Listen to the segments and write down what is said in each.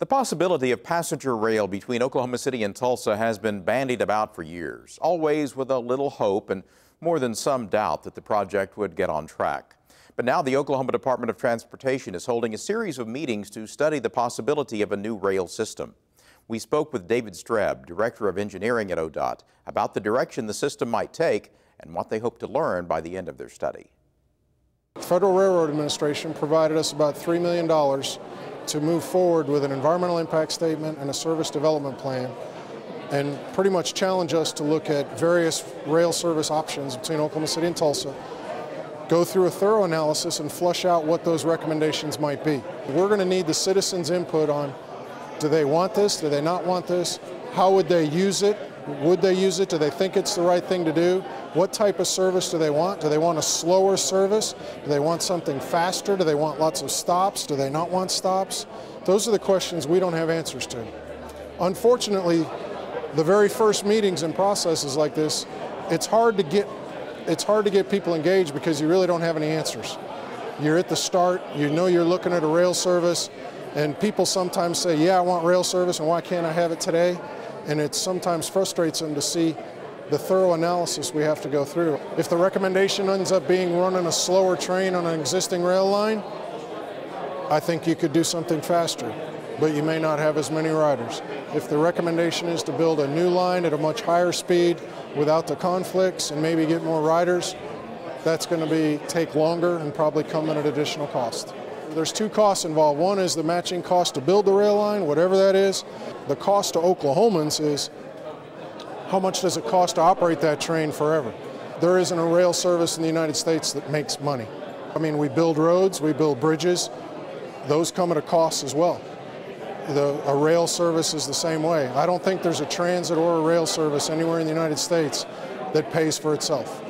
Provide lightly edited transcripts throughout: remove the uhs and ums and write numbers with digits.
The possibility of passenger rail between Oklahoma City and Tulsa has been bandied about for years, always with a little hope and more than some doubt that the project would get on track. But now the Oklahoma Department of Transportation is holding a series of meetings to study the possibility of a new rail system. We spoke with David Streb, Director of Engineering at ODOT, about the direction the system might take and what they hope to learn by the end of their study. The Federal Railroad Administration provided us about $3 million to move forward with an environmental impact statement and a service development plan, and pretty much challenge us to look at various rail service options between Oklahoma City and Tulsa, go through a thorough analysis and flush out what those recommendations might be. We're going to need the citizens' input on, do they want this, do they not want this, how would they use it, would they use it, do they think it's the right thing to do, what type of service do they want a slower service, do they want something faster, do they want lots of stops, do they not want stops? Those are the questions we don't have answers to. Unfortunately, the very first meetings and processes like this, it's hard to get people engaged because you really don't have any answers. You're at the start, you know you're looking at a rail service, and people sometimes say, yeah, I want rail service, and why can't I have it today? And it sometimes frustrates them to see the thorough analysis we have to go through. If the recommendation ends up being running a slower train on an existing rail line, I think you could do something faster, but you may not have as many riders. If the recommendation is to build a new line at a much higher speed without the conflicts and maybe get more riders, that's going to take longer and probably come at an additional cost. There's two costs involved. One is the matching cost to build the rail line, whatever that is. The cost to Oklahomans is how much does it cost to operate that train forever? There isn't a rail service in the United States that makes money. I mean, we build roads, we build bridges. Those come at a cost as well. A rail service is the same way. I don't think there's a transit or a rail service anywhere in the United States that pays for itself.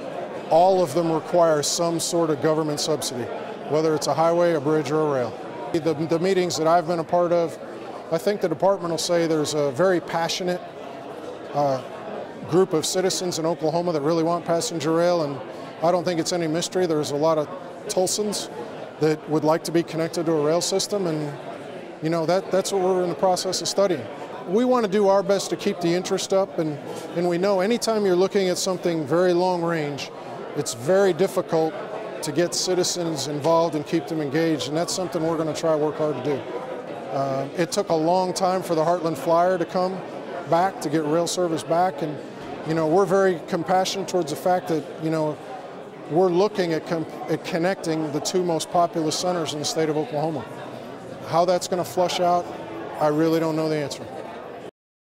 All of them require some sort of government subsidy, whether it's a highway, a bridge, or a rail. The meetings that I've been a part of, I think the department will say there's a very passionate group of citizens in Oklahoma that really want passenger rail, and I don't think it's any mystery. There's a lot of Tulsans that would like to be connected to a rail system, and you know, that's what we're in the process of studying. We want to do our best to keep the interest up, and we know anytime you're looking at something very long range, it's very difficult to get citizens involved and keep them engaged, and that's something we're going to try to work hard to do. It took a long time for the Heartland Flyer to come back, to get rail service back, and you know, we're very compassionate towards the fact that, you know, we're looking at connecting the two most populous centers in the state of Oklahoma. How that's going to flush out, I really don't know the answer.